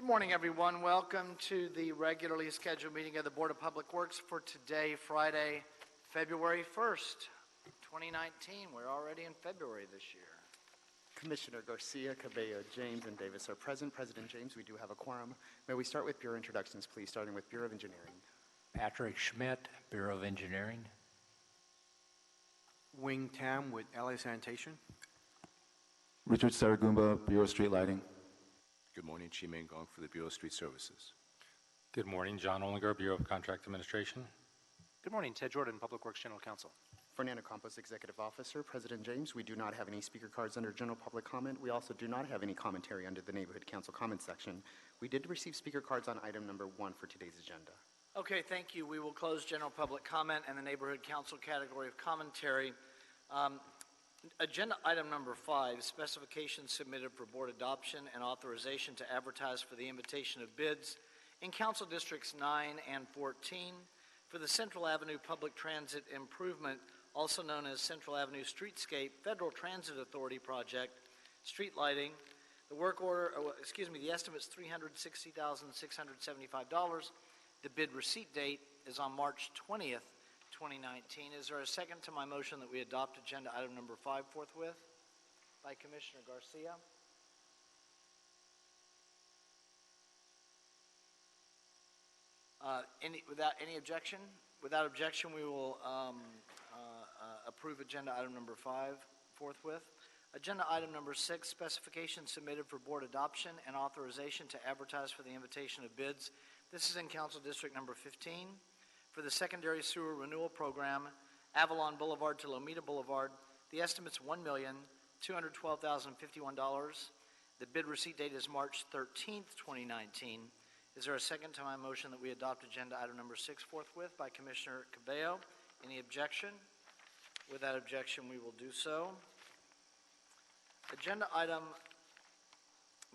morning, everyone. Welcome to the regularly scheduled meeting of the Board of Public Works for today, Friday, February 1st, 2019. We're already in February this year. Commissioner Garcia, Cabello, James, and Davis are present. President James, we do have a quorum. May we start with Bureau introductions, please, starting with Bureau of Engineering. Patrick Schmidt, Bureau of Engineering. Wing Tam with LA Sanitation. Richard Saragumba, Bureau of Street Lighting. Good morning, Chimeng Gong for the Bureau of Street Services. Good morning, John Olinger, Bureau of Contract Administration. Good morning, Ted Jordan, Public Works General Counsel. Fernando Campos, Executive Officer. President James, we do not have any speaker cards under general public comment. We also do not have any commentary under the Neighborhood Council comment section. We did receive speaker cards on item number 1 for today's agenda. Okay, thank you. We will close general public comment and the Neighborhood Council category of commentary. Agenda item number 5, specifications submitted for board adoption and authorization to advertise for the invitation of bids in Council Districts 9 and 14 for the Central Avenue Public Transit Improvement, also known as Central Avenue Streetscape Federal Transit Authority Project, street lighting. The work order, the estimate is $360,675. The bid receipt date is on March 20th, 2019. Is there a second to my motion that we adopt agenda item number 5 forthwith? By Commissioner Garcia. Without any objection? Without objection, we will approve agenda item number 5 forthwith. Agenda item number 6, specifications submitted for board adoption and authorization to advertise for the invitation of bids. This is in Council District number 15. For the Secondary Sewer Renewal Program, Avalon Boulevard to Lomita Boulevard, the estimate's $1,212,051. The bid receipt date is March 13th, 2019. Is there a second to my motion that we adopt agenda item number 6 forthwith by Commissioner Cabello? Any objection? Without objection, we will do so. Agenda item,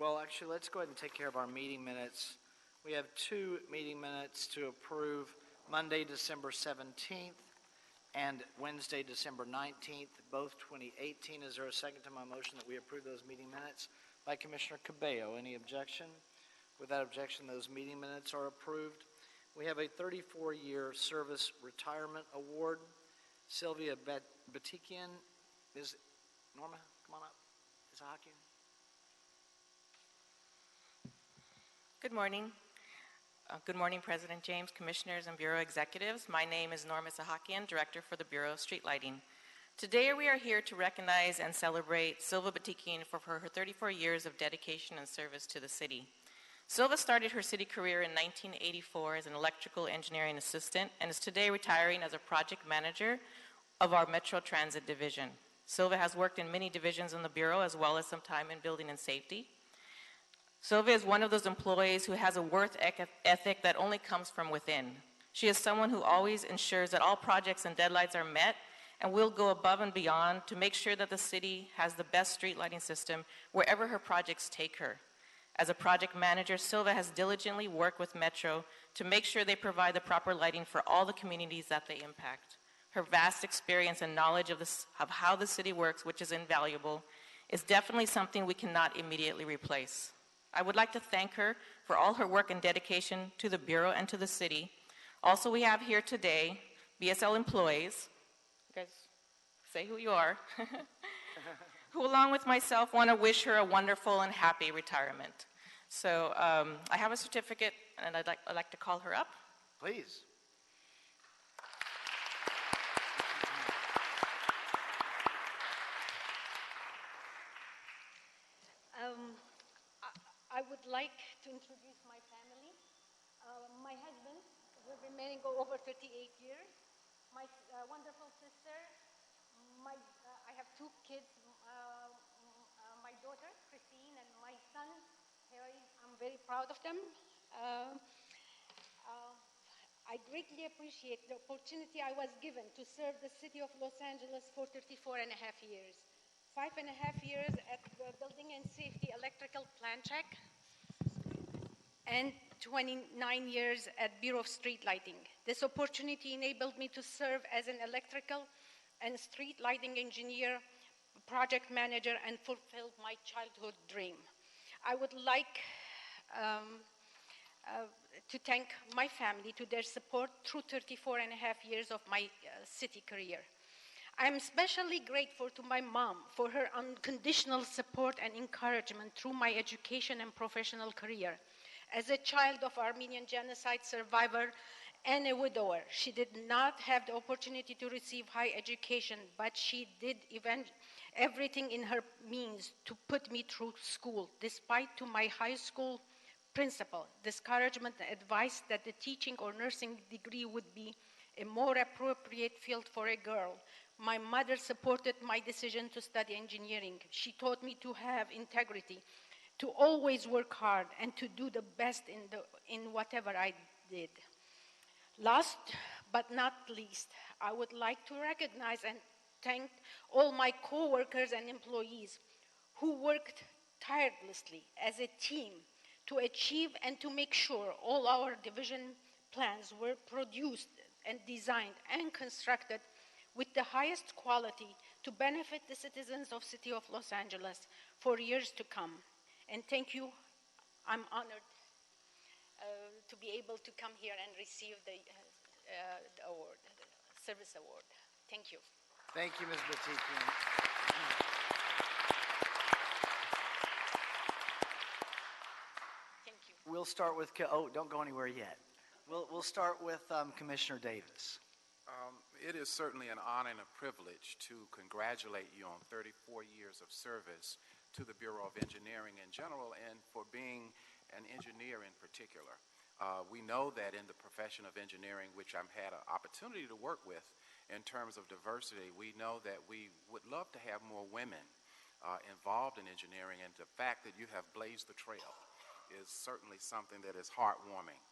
well, actually, let's go ahead and take care of our meeting minutes. We have 2 meeting minutes to approve. Monday, December 17th, and Wednesday, December 19th, both 2018. Is there a second to my motion that we approve those meeting minutes? By Commissioner Cabello. Any objection? Without objection, those meeting minutes are approved. We have a 34-year service retirement award. Sylvia Batikian. Is Norma, come on up. Is Hakian? Good morning. Good morning, President James, Commissioners, and Bureau Executives. My name is Norma Sahakian, Director for the Bureau of Street Lighting. Today we are here to recognize and celebrate Silva Batikian for her 34 years of dedication and service to the city. Silva started her city career in 1984 as an electrical engineering assistant and is today retiring as a project manager of our Metro Transit Division. Silva has worked in many divisions in the Bureau as well as some time in building and safety. Silva is one of those employees who has a work ethic that only comes from within. She is someone who always ensures that all projects and deadlines are met and will go above and beyond to make sure that the city has the best street lighting system wherever her projects take her. As a project manager, Silva has diligently worked with Metro to make sure they provide the proper lighting for all the communities that they impact. Her vast experience and knowledge of how the city works, which is invaluable, is definitely something we cannot immediately replace. I would like to thank her for all her work and dedication to the Bureau and to the city. Also, we have here today BSL employees, you guys say who you are, who along with myself want to wish her a wonderful and happy retirement. So I have a certificate and I'd like to call her up. Please. I would like to introduce my family. My husband, we've been married over 38 years. My wonderful sister. I have 2 kids. My daughter, Christine, and my son, Harry. I'm very proud of them. I greatly appreciate the opportunity I was given to serve the city of Los Angeles for 34.5 years. 5.5 years at the Building and Safety Electrical Plan Check, and 29 years at Bureau of Street Lighting. This opportunity enabled me to serve as an electrical and street lighting engineer, project manager, and fulfilled my childhood dream. I would like um, to thank my family to their support through 34 and a half years of my city career. I'm especially grateful to my mom for her unconditional support and encouragement through my education and professional career. As a child of Armenian genocide survivor and a widower, she did not have the opportunity to receive high education, but she did everything in her means to put me through school, despite to my high school principal discouragement and advice that the teaching or nursing degree would be a more appropriate field for a girl. My mother supported my decision to study engineering. She taught me to have integrity, to always work hard, and to do the best in whatever I did. Last but not least, I would like to recognize and thank all my co-workers and employees who worked tirelessly as a team to achieve and to make sure all our division plans were produced and designed and constructed with the highest quality to benefit the citizens of City of Los Angeles for years to come. And thank you. I'm honored to be able to come here and receive the award, the service award. Thank you. Thank you, Ms. Batikian. Thank you. We'll start with, don't go anywhere yet. We'll start with Commissioner Davis. It is certainly an honor and a privilege to congratulate you on 34 years of service to the Bureau of Engineering in general and for being an engineer in particular. We know that in the profession of engineering, which I've had an opportunity to work with in terms of diversity, we know that we would love to have more women involved in engineering, and the fact that you have blazed the trail is certainly something that is heartwarming.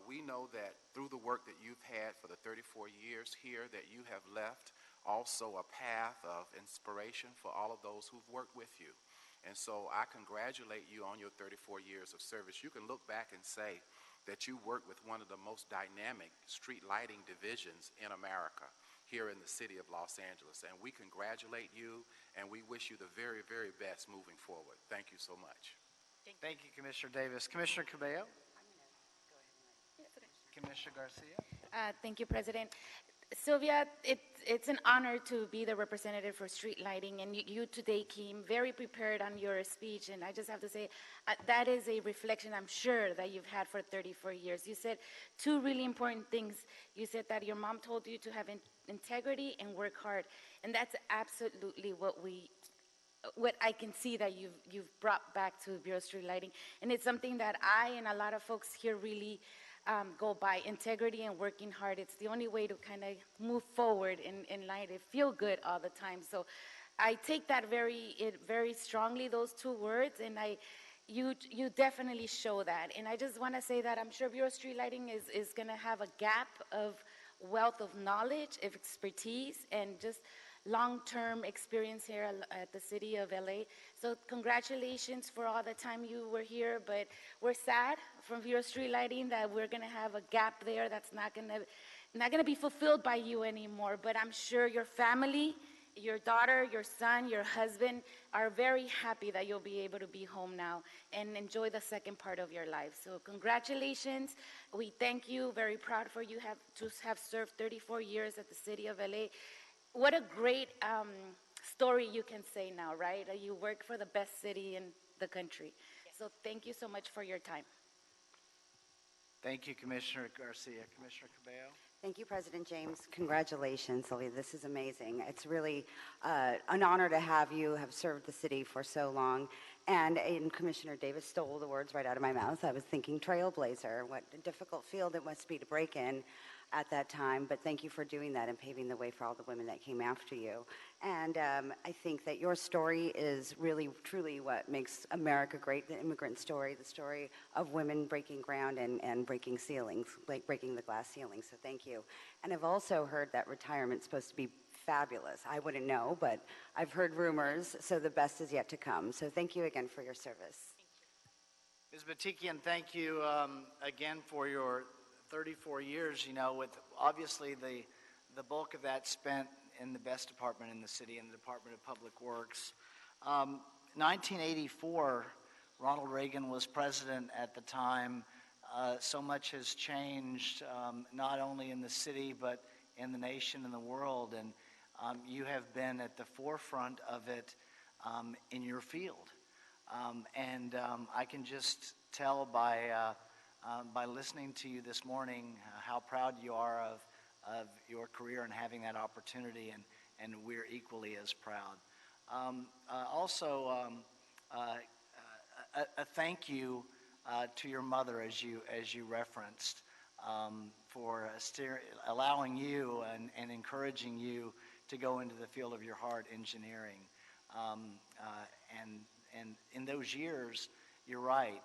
We know that through the work that you've had for the 34 years here, that you have left also a path of inspiration for all of those who've worked with you. And so I congratulate you on your 34 years of service. You can look back and say that you worked with one of the most dynamic street lighting divisions in America here in the city of Los Angeles. And we congratulate you, and we wish you the very, very best moving forward. Thank you so much. Thank you, Commissioner Davis. Commissioner Cabello? Commissioner Garcia? Thank you, President. Sylvia, it's an honor to be the representative for street lighting, and you today came very prepared on your speech, and I just have to say that is a reflection, I'm sure, that you've had for 34 years. You said two really important things. You said that your mom told you to have integrity and work hard, and that's absolutely what I can see that you've brought back to Bureau of Street Lighting, and it's something that I and a lot of folks here really go by, integrity and working hard. It's the only way to kind of move forward in life and feel good all the time. So I take that very strongly, those two words, and you definitely show that. And I just want to say that I'm sure Bureau of Street Lighting is going to have a gap of wealth of knowledge, of expertise, and just long-term experience here at the city of LA. So congratulations for all the time you were here, but we're sad from Bureau of Street Lighting that we're gonna have a gap there that's not gonna be fulfilled by you anymore. But I'm sure your family, your daughter, your son, your husband are very happy that you'll be able to be home now and enjoy the second part of your life. So congratulations. We thank you, very proud for you to have served 34 years at the city of LA. What a great story you can say now, right? You work for the best city in the country. Yes. So thank you so much for your time. Thank you, Commissioner Garcia. Commissioner Cabello? Thank you, President James. Congratulations, Sylvia. This is amazing. It's really an honor to have you have served the city for so long. And Commissioner Davis stole the words right out of my mouth. I was thinking trailblazer, what a difficult field it must be to break in at that time, but thank you for doing that and paving the way for all the women that came after you. And I think that your story is really, truly what makes America great, the immigrant story, the story of women breaking ground and breaking ceilings, like breaking the glass ceiling, so thank you. And I've also heard that retirement's supposed to be fabulous. I wouldn't know, but I've heard rumors, so the best is yet to come. So thank you again for your service. Ms. Batikian, thank you again for your 34 years, with obviously the bulk of that spent in the best department in the city, in the Department of Public Works. 1984 Ronald Reagan was president at the time. So much has changed, not only in the city, but in the nation and the world. And you have been at the forefront of it in your field. I can just tell by listening to you this morning how proud you are of your career and having that opportunity, and we're equally as proud. Also, a thank you to your mother, as you referenced, for allowing you and encouraging you to go into the field of your heart, engineering. And in those years, you're right.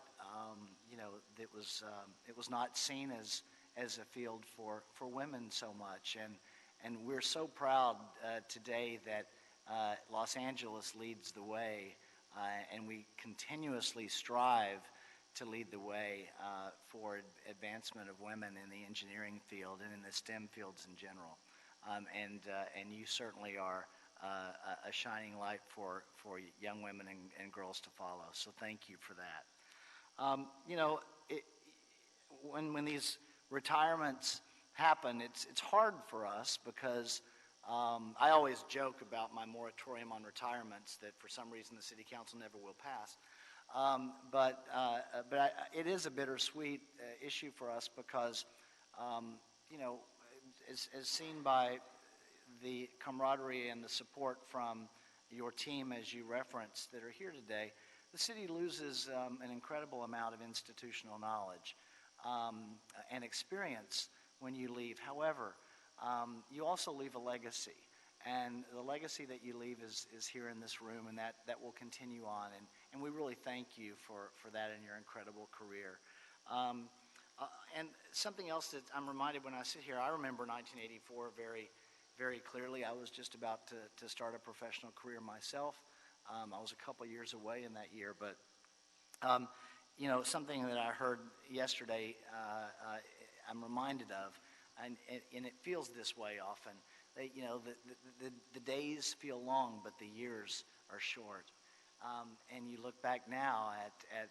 It was not seen as a field for women so much, and we're so proud today that Los Angeles leads the way, and we continuously strive to lead the way for advancement of women in the engineering field and in the STEM fields in general. And you certainly are a shining light for young women and girls to follow. So thank you for that. When these retirements happen, it's hard for us because I always joke about my moratorium on retirements that for some reason the city council never will pass. But it is a bittersweet issue for us because, as seen by the camaraderie and the support from your team, as you referenced, that are here today, the city loses an incredible amount of institutional knowledge and experience when you leave. However, you also leave a legacy. And the legacy that you leave is here in this room, and that will continue on. And we really thank you for that in your incredible career. And something else that I'm reminded when I sit here, I remember 1984 very, very clearly. I was just about to start a professional career myself. I was a couple years away in that year, but something that I heard yesterday, I'm reminded of, and it feels this way often. The days feel long, but the years are short. And you look back now at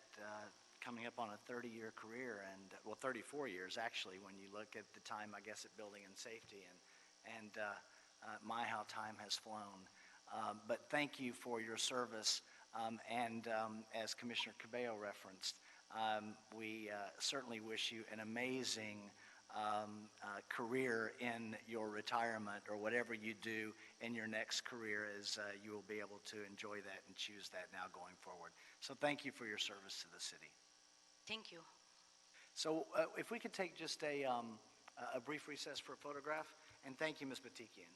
coming up on a 30-year career, and 34 years actually, when you look at the time, I guess, at building and safety, and my, how time has flown. But thank you for your service, and as Commissioner Cabello referenced, we certainly wish you an amazing career in your retirement, or whatever you do in your next career, as you will be able to enjoy that and choose that now going forward. So thank you for your service to the city. Thank you. So if we could take just a brief recess for a photograph, and thank you, Ms. Batikian.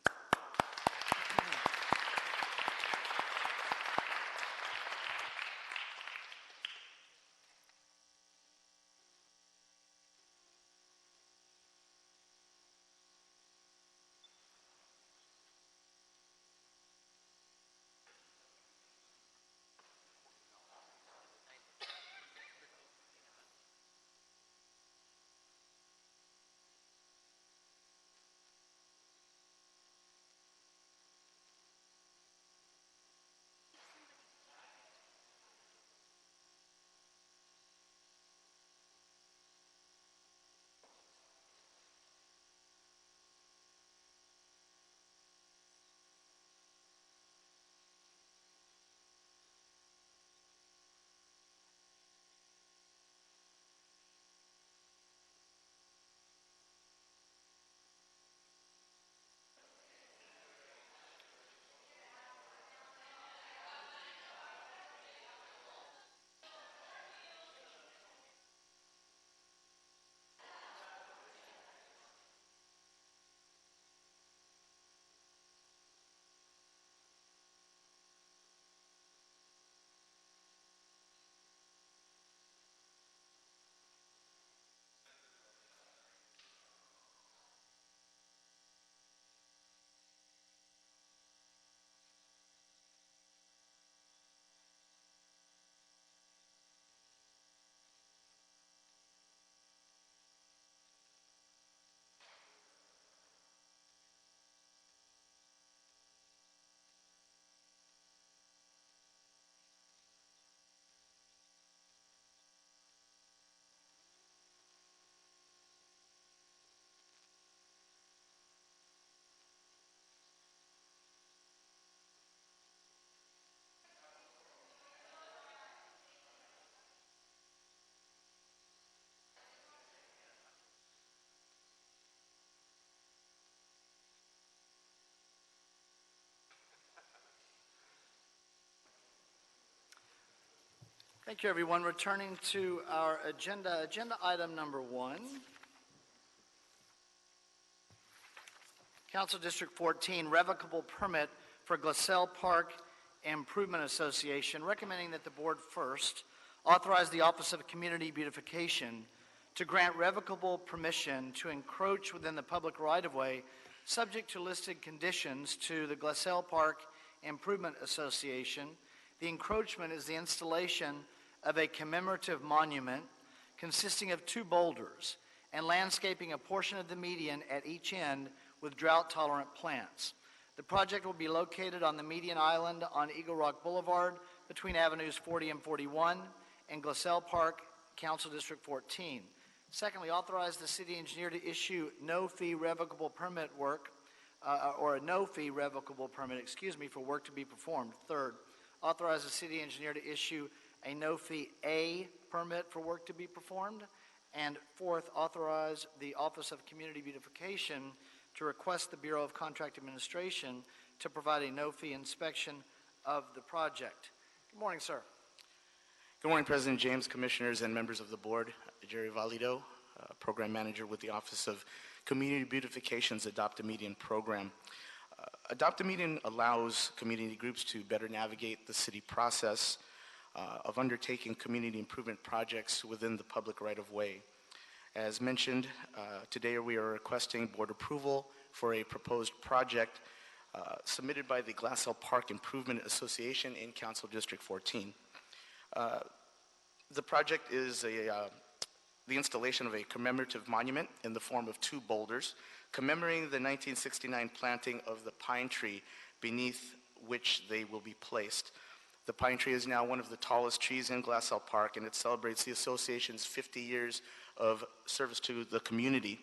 Thank you, everyone. Returning to our agenda item number 1. Council District 14, revocable permit for Glassell Park Improvement Association, recommending that the board first authorize the Office of Community Beautification to grant revocable permission to encroach within the public right-of-way, subject to listed conditions, to the Glassell Park Improvement Association. The encroachment is the installation of a commemorative monument consisting of 2 boulders and landscaping a portion of the median at each end with drought-tolerant plants. The project will be located on the median island on Eagle Rock Boulevard between Avenues 40 and 41 in Glassell Park, Council District 14. Secondly, authorize the city engineer to issue no-fee revocable permit work, or a no-fee revocable permit, for work to be performed. Third, authorize the city engineer to issue a no-fee A permit for work to be performed. And fourth, authorize the Office of Community Beautification to request the Bureau of Contract Administration to provide a no-fee inspection of the project. Good morning, sir. Good morning, President James, commissioners, and members of the board. Jerry Valido, program manager with the Office of Community Beautification's Adopt a Median program. Adopt a Median allows community groups to better navigate the city process of undertaking community improvement projects within the public right-of-way. As mentioned, today we are requesting board approval for a proposed project submitted by the Glassell Park Improvement Association in Council District 14. The project is the installation of a commemorative monument in the form of 2 boulders commemorating the 1969 planting of the pine tree beneath which they will be placed. The pine tree is now one of the tallest trees in Glassell Park, and it celebrates the association's 50 years of service to the community.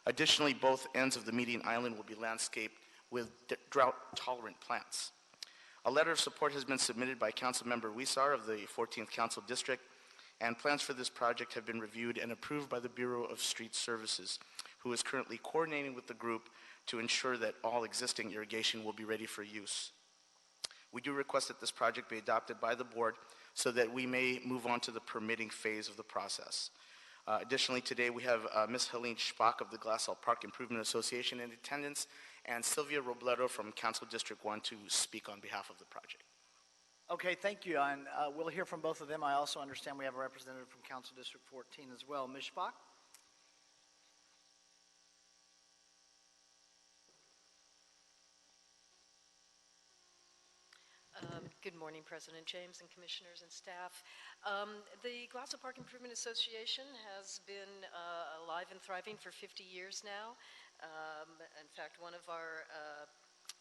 Additionally, both ends of the median island will be landscaped with drought-tolerant plants. A letter of support has been submitted by Councilmember Wisar of the 14th Council District, and plans for this project have been reviewed and approved by the Bureau of Street Services, who is currently coordinating with the group to ensure that all existing irrigation will be ready for use. We do request that this project be adopted by the board so that we may move on to the permitting phase of the process. Additionally, today we have Ms. Helene Schbach of the Glassell Park Improvement Association in attendance, and Sylvia Robledo from Council District 1 to speak on behalf of the project. Okay, thank you, and we'll hear from both of them. I also understand we have a representative from Council District 14 as well. Ms. Schbach? Good morning, President James and commissioners and staff. The Glassell Park Improvement Association has been alive and thriving for 50 years now. In fact, one of our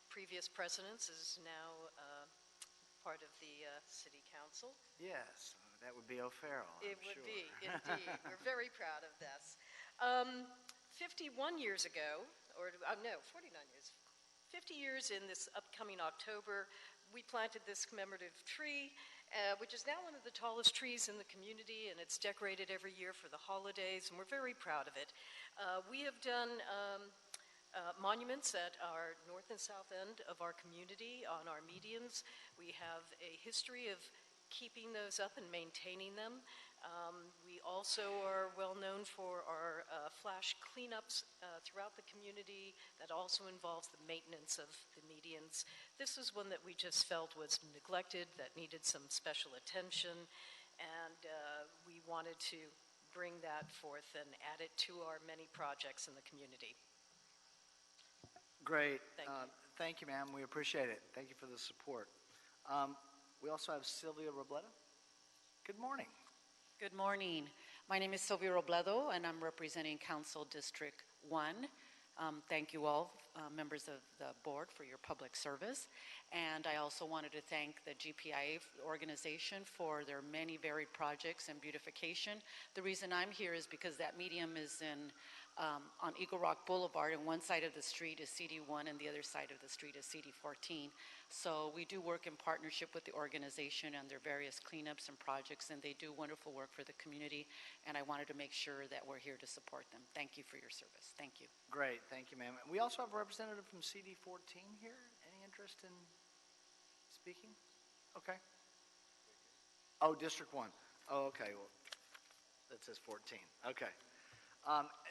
previous presidents is now part of the city council. Yes, that would be O'Farrell. It would be, indeed. We're very proud of this. 51 years ago, or no, 49 years, 50 years in this upcoming October, we planted this commemorative tree, which is now one of the tallest trees in the community, and it's decorated every year for the holidays, and we're very proud of it. We have done monuments at our north and south end of our community on our medians. We have a history of keeping those up and maintaining them. We also are well known for our flash cleanups throughout the community that also involves the maintenance of the medians. This is one that we just felt was neglected, that needed some special attention, and we wanted to bring that forth and add it to our many projects in the community. Great. Thank you. Thank you, ma'am. We appreciate it. Thank you for the support. We also have Sylvia Robledo. Good morning. Good morning. My name is Sylvia Robledo, and I'm representing Council District 1. Thank you all, members of the board, for your public service. And I also wanted to thank the GPIA organization for their many varied projects and beautification. The reason I'm here is because that medium is on Eagle Rock Boulevard, and one side of the street is CD1 and the other side of the street is CD14. So we do work in partnership with the organization and their various cleanups and projects, and they do wonderful work for the community, and I wanted to make sure that we're here to support them. Thank you for your service. Thank you. Great. Thank you, ma'am. We also have a representative from CD14 here. Any interest in speaking? Okay. Oh, District 1. Oh, okay, well, that says 14. Okay.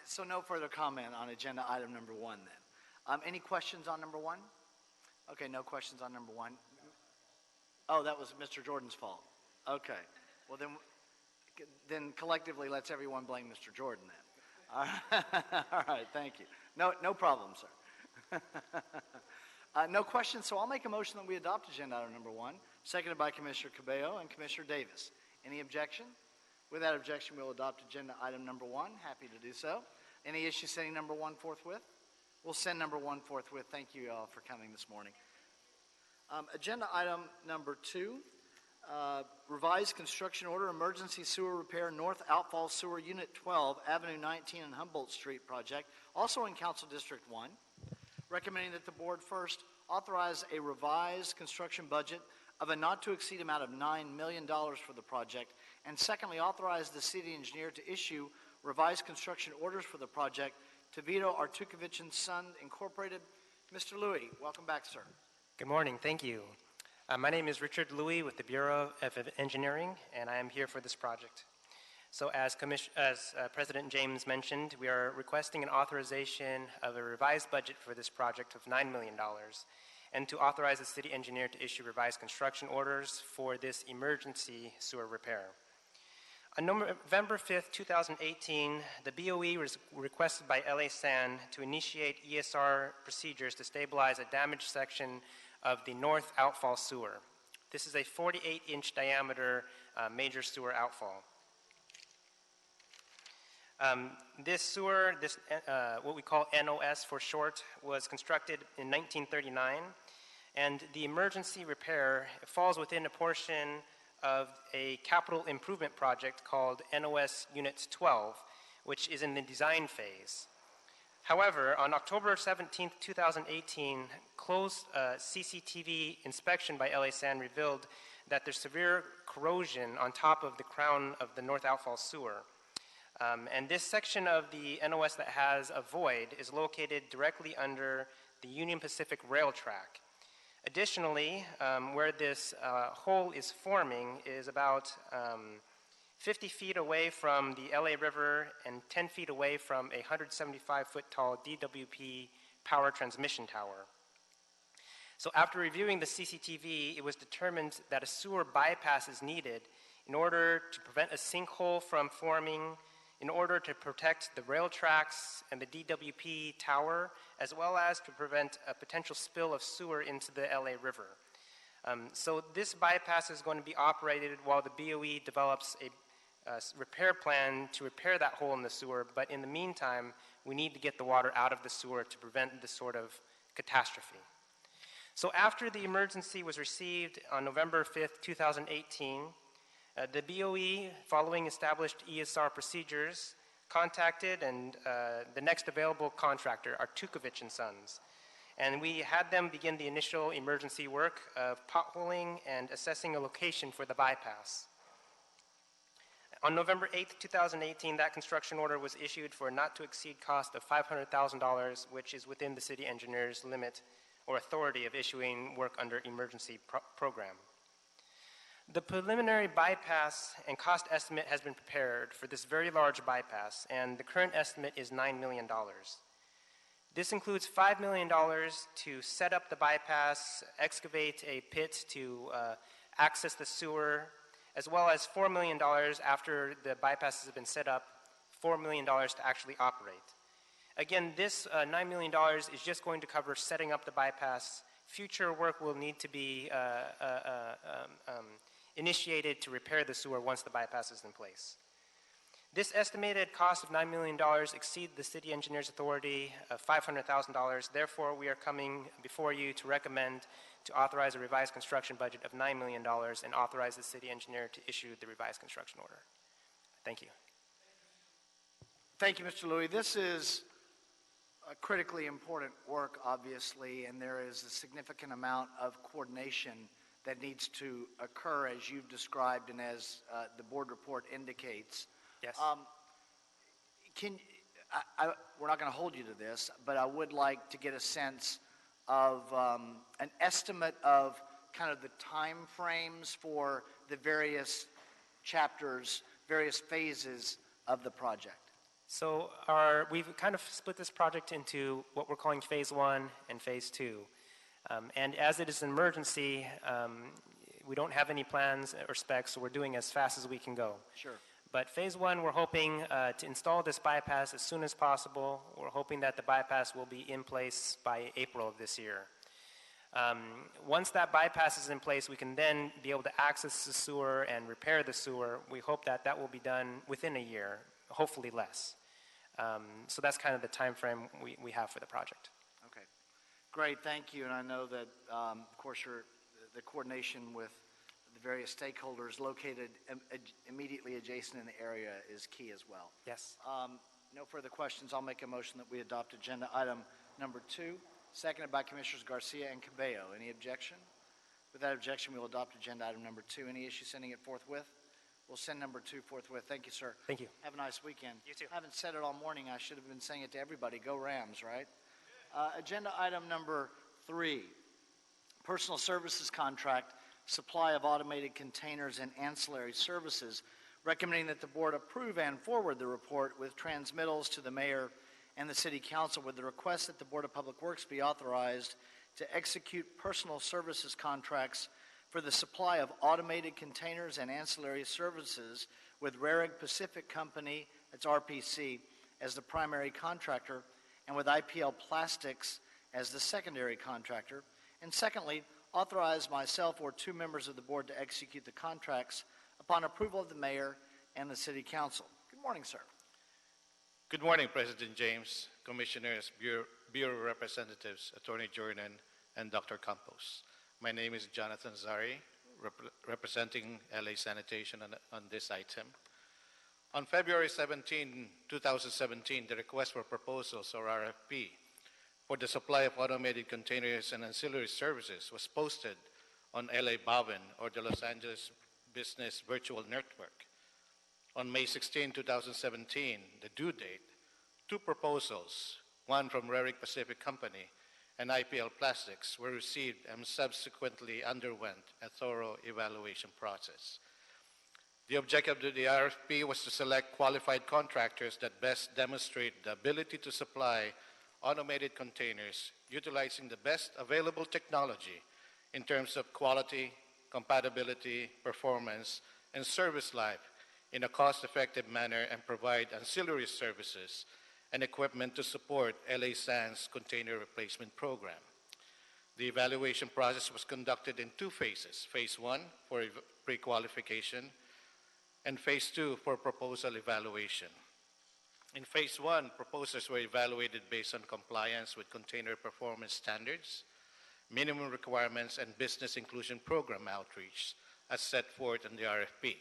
So no further comment on agenda item number 1 then. Any questions on number 1? Okay, no questions on number 1. Oh, that was Mr. Jordan's fault. Okay. Well, then collectively, let's everyone blame Mr. Jordan then. All right, thank you. No problem, sir. No questions, so I'll make a motion that we adopt agenda item number 1, seconded by Commissioner Cabello and Commissioner Davis. Any objection? Without objection, we'll adopt agenda item number 1. Happy to do so. Any issue sending number 1 forthwith? We'll send number 1 forthwith. Thank you all for coming this morning. Agenda item number 2, revised construction order, emergency sewer repair, North Outfall Sewer Unit 12, Avenue 19 and Humboldt Street project, also in Council District 1. Recommending that the board first authorize a revised construction budget of a not-to-exceed amount of $9 million for the project, and secondly, authorize the city engineer to issue revised construction orders for the project to Vito Artukovich & Son Incorporated. Mr. Louie, welcome back, sir. Good morning. Thank you. My name is Richard Louie with the Bureau of Engineering, and I am here for this project. So as President James mentioned, we are requesting an authorization of a revised budget for this project of $9 million, and to authorize the city engineer to issue revised construction orders for this emergency sewer repair. On November 5th, 2018, the BOE was requested by LA San to initiate ESR procedures to stabilize a damaged section of the North Outfall Sewer. This is a 48-inch diameter major sewer outfall. This sewer, what we call NOS for short, was constructed in 1939, and the emergency repair falls within a portion of a capital improvement project called NOS Unit 12, which is in the design phase. However, on October 17, 2018, closed CCTV inspection by LA San revealed that there's severe corrosion on top of the crown of the North Outfall Sewer. And this section of the NOS that has a void is located directly under the Union Pacific rail track. Additionally, where this hole is forming is about 50 feet away from the LA River and 10 feet away from a 175-foot tall DWP power transmission tower. So after reviewing the CCTV, it was determined that a sewer bypass is needed in order to prevent a sinkhole from forming, in order to protect the rail tracks and the DWP tower, as well as to prevent a potential spill of sewer into the LA River. So this bypass is going to be operated while the BOE develops a repair plan to repair that hole in the sewer, but in the meantime, we need to get the water out of the sewer to prevent this sort of catastrophe. So after the emergency was received on November 5th, 2018, the BOE, following established ESR procedures, contacted the next available contractor, Artukovich & Sons. And we had them begin the initial emergency work of potholing and assessing a location for the bypass. On November 8th, 2018, that construction order was issued for a not-to-exceed cost of $500,000, which is within the city engineer's limit or authority of issuing work under emergency program. The preliminary bypass and cost estimate has been prepared for this very large bypass, and the current estimate is $9 million. This includes $5 million to set up the bypass, excavate a pit to access the sewer, as well as $4 million after the bypass has been set up, $4 million to actually operate. Again, this $9 million is just going to cover setting up the bypass. Future work will need to be initiated to repair the sewer once the bypass is in place. This estimated cost of $9 million exceeds the city engineer's authority of $500,000. Therefore, we are coming before you to recommend to authorize a revised construction budget of $9 million and authorize the city engineer to issue the revised construction order. Thank you. Thank you, Mr. Louie. This is a critically important work, obviously, and there is a significant amount of coordination that needs to occur as you've described and as the board report indicates. Yes. We're not going to hold you to this, but I would like to get a sense of an estimate of kind of the time frames for the various chapters, various phases of the project? So we've kind of split this project into what we're calling phase 1 and phase 2. And as it is an emergency, we don't have any plans or specs, so we're doing as fast as we can go. Sure. But phase 1, we're hoping to install this bypass as soon as possible. We're hoping that the bypass will be in place by April of this year. Once that bypass is in place, we can then be able to access the sewer and repair the sewer. We hope that that will be done within a year, hopefully less. So that's kind of the time frame we have for the project. Okay. Great, thank you. And I know that, of course, the coordination with the various stakeholders located immediately adjacent in the area is key as well. Yes. No further questions. I'll make a motion that we adopt agenda item number 2, seconded by Commissioners Garcia and Cabello. Any objection? With that objection, we will adopt agenda item number 2. Any issue sending it forthwith? We'll send number 2 forthwith. Thank you, sir. Thank you. Have a nice weekend. You too. I haven't said it all morning. I should have been saying it to everybody. Go Rams, right? Agenda item number 3, personal services contract, supply of automated containers and ancillary services, recommending that the board approve and forward the report with transmittals to the mayor and the city council with the request that the Board of Public Works be authorized to execute personal services contracts for the supply of automated containers and ancillary services with Rarig Pacific Company, that's RPC, as the primary contractor, and with IPL Plastics as the secondary contractor. And secondly, authorize myself or 2 members of the board to execute the contracts upon approval of the mayor and the city council. Good morning, sir. Good morning, President James, Commissioners, Bureau Representatives, Attorney Jordan, and Dr. Campos. My name is Jonathan Zari, representing LA Sanitation on this item. On February 17, 2017, the request for proposals, or RFP, for the supply of automated containers and ancillary services was posted on LA Bowen, or the Los Angeles Business Virtual Network. On May 16, 2017, the due date, 2 proposals, one from Rarig Pacific Company and IPL Plastics, were received and subsequently underwent a thorough evaluation process. The objective of the RFP was to select qualified contractors that best demonstrate the ability to supply automated containers utilizing the best available technology in terms of quality, compatibility, performance, and service life in a cost-effective manner, and provide ancillary services and equipment to support LA Sands container replacement program. The evaluation process was conducted in 2 phases, phase 1 for pre-qualification and phase 2 for proposal evaluation. In phase 1, proposals were evaluated based on compliance with container performance standards, minimum requirements, and business inclusion program outreach as set forth in the RFP.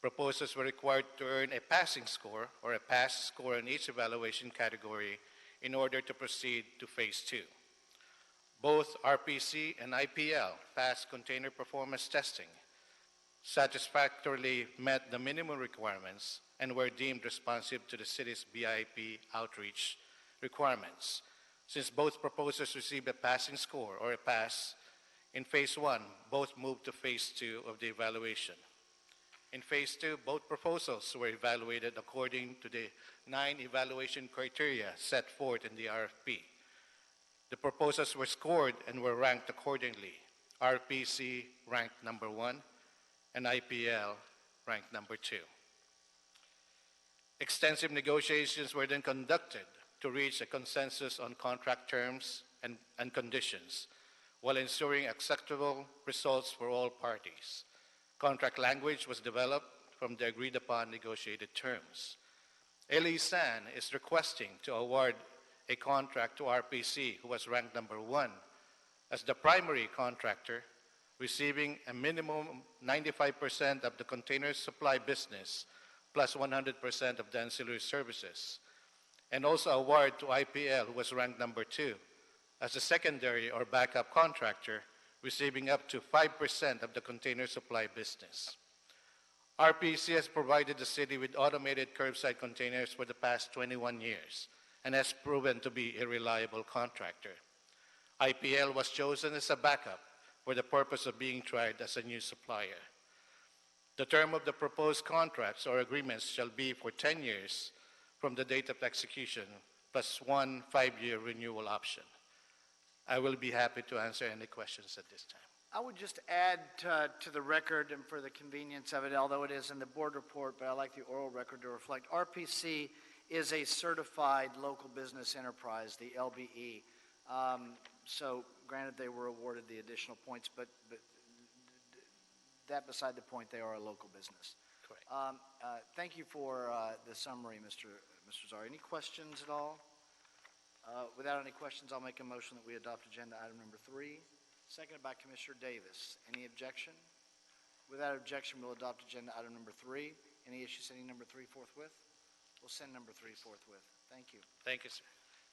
Proposals were required to earn a passing score or a pass score in each evaluation category in order to proceed to phase 2. Both RPC and IPL passed container performance testing, satisfactorily met the minimum requirements, and were deemed responsive to the city's BIP outreach requirements. Since both proposals received a passing score or a pass in phase 1, both moved to phase 2 of the evaluation. In phase 2, both proposals were evaluated according to the 9 evaluation criteria set forth in the RFP. The proposals were scored and were ranked accordingly. RPC ranked number 1 and IPL ranked number 2. Extensive negotiations were then conducted to reach a consensus on contract terms and conditions while ensuring acceptable results for all parties. Contract language was developed from the agreed-upon negotiated terms. LA San is requesting to award a contract to RPC, who was ranked number 1, as the primary contractor, receiving a minimum 95% of the container supply business plus 100% of the ancillary services, and also award to IPL, who was ranked number 2, as a secondary or backup contractor, receiving up to 5% of the container supply business. RPC has provided the city with automated curbside containers for the past 21 years and has proven to be a reliable contractor. IPL was chosen as a backup for the purpose of being tried as a new supplier. The term of the proposed contracts or agreements shall be for 10 years from the date of execution, plus one 5-year renewal option. I will be happy to answer any questions at this time. I would just add to the record, and for the convenience of it, although it is in the board report, but I like the oral record to reflect, RPC is a certified local business enterprise, the LBE. So granted, they were awarded the additional points, but that beside the point, they are a local business. Correct. Thank you for the summary, Mr. Zari. Any questions at all? Without any questions, I'll make a motion that we adopt agenda item number 3, seconded by Commissioner Davis. Any objection? Without objection, we'll adopt agenda item number 3. Any issue sending number 3 forthwith? We'll send number 3 forthwith. Thank you. Thank you, sir.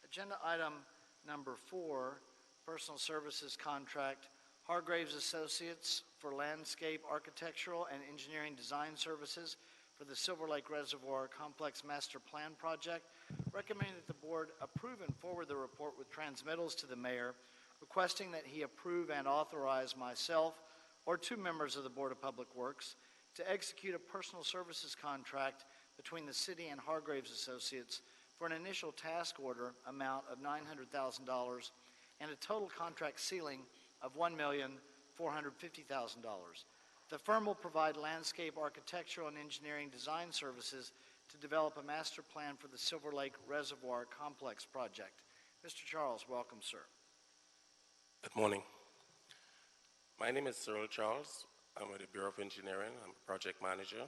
Agenda item number 4, personal services contract, Hargraves Associates for landscape, architectural, and engineering design services for the Silver Lake Reservoir Complex Master Plan Project. Recommending that the board approve and forward the report with transmittals to the mayor, requesting that he approve and authorize myself or 2 members of the Board of Public Works to execute a personal services contract between the city and Hargraves Associates for an initial task order amount of $900,000 and a total contract ceiling of $1,450,000. The firm will provide landscape, architectural, and engineering design services to develop a master plan for the Silver Lake Reservoir Complex project. Mr. Charles, welcome, sir. Good morning. My name is Cyril Charles. I'm with the Bureau of Engineering. I'm a project manager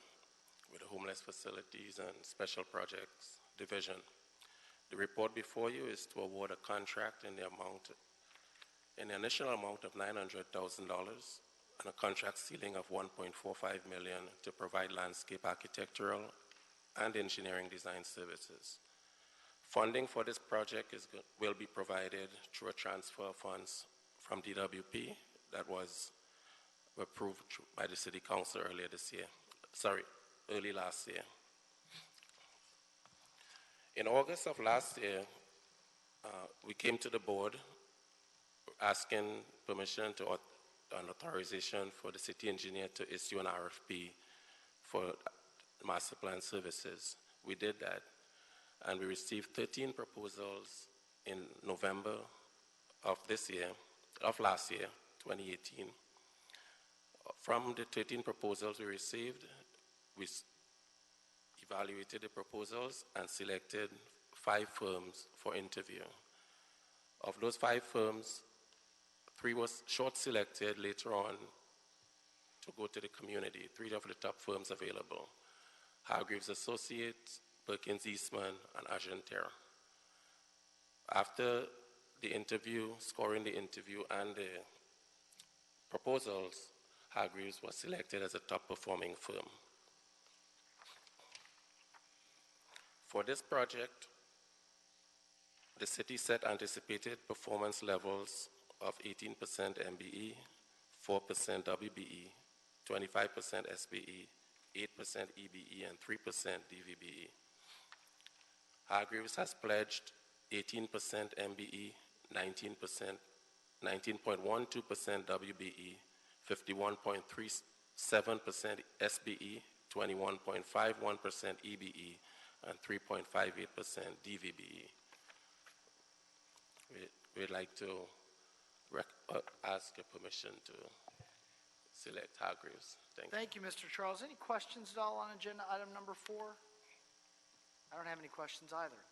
with the Homeless Facilities and Special Projects Division. The report before you is to award a contract in the initial amount of $900,000 and a contract ceiling of $1.45 million to provide landscape architectural and engineering design services. Funding for this project will be provided through a transfer of funds from DWP that was approved by the City Council early last year. In August of last year, we came to the board asking permission an authorization for the city engineer to issue an RFP for master plan services. We did that, and we received 13 proposals in November of last year, 2018. From the 13 proposals we received, we evaluated the proposals and selected 5 firms for interview. Of those 5 firms, 3 was short-selected later on to go to the community, 3 of the top firms available: Hargraves Associates, Perkins Eastman, and Argentera. After the interview, scoring the interview and the proposals, Hargraves was selected as a top-performing firm. For this project, the city set anticipated performance levels of 18% MBE, 4% WBE, 25% SBE, 8% EBE, and 3% DVBE. Hargraves has pledged 18% MBE, 19.12% WBE, 51.37% SBE, 21.51% EBE, and 3.58% DVBE. We'd like to ask your permission to select Hargraves. Thank you, Mr. Charles. Any questions at all on agenda item number 4? I don't have any questions either.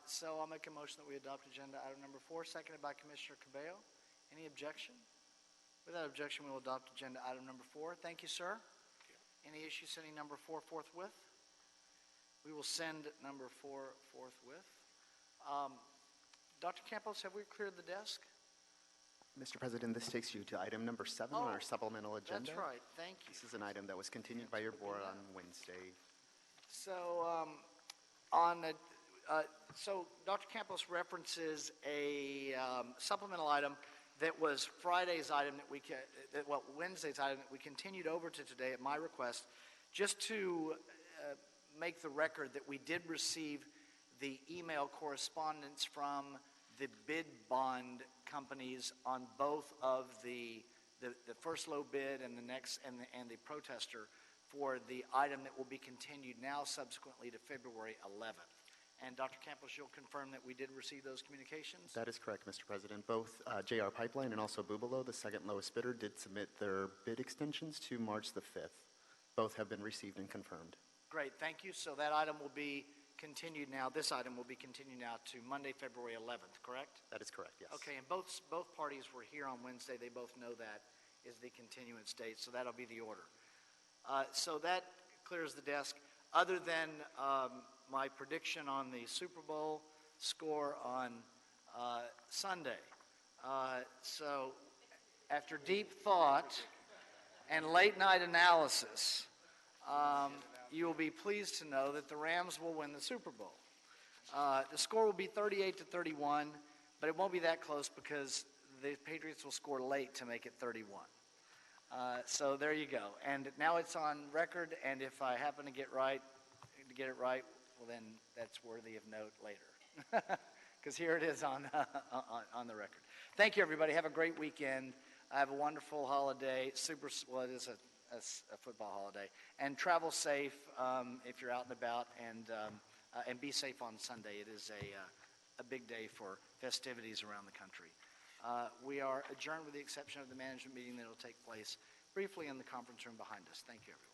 So I'll make a motion that we adopt agenda item number 4, seconded by Commissioner Cabello. Any objection? Without objection, we will adopt agenda item number 4. Thank you, sir. Any issue sending number 4 forthwith? We will send number 4 forthwith. Dr. Campos, have we cleared the desk? Mr. President, this takes you to item number 7 on our supplemental agenda. That's right. Thank you. This is an item that was continued by your board on Wednesday. So, so Dr. Campos references a supplemental item that was Friday's item Wednesday's item that we continued over to today at my request, just to make the record that we did receive the email correspondence from the bid bond companies on both of the first low bid and the next and the protester for the item that will be continued now subsequently to February 11th. And Dr. Campos, you'll confirm that we did receive those communications? That is correct, Mr. President. Both JR Pipeline and also Bubalo, the second lowest bidder, did submit their bid extensions to March the 5th. Both have been received and confirmed. Great, thank you. So that item will be continued now, this item will be continued now to Monday, February 11th, correct? That is correct, yes. Okay, and both parties were here on Wednesday. They both know that is the continuance date, so that'll be the order. So that clears the desk. Other than my prediction on the Super Bowl score on Sunday. So after deep thought and late night analysis, you will be pleased to know that the Rams will win the Super Bowl. The score will be 38-31, but it won't be that close because the Patriots will score late to make it 31. So there you go. And now it's on record, and if I happen to get it right, well, then that's worthy of note later. Because here it is on the record. Thank you, everybody. Have a great weekend. Have a wonderful holiday. Well, it is a football holiday. And travel safe if you're out and about, and be safe on Sunday. It is a big day for festivities around the country. We are adjourned with the exception of the management meeting that will take place briefly in the conference room behind us. Thank you, everyone.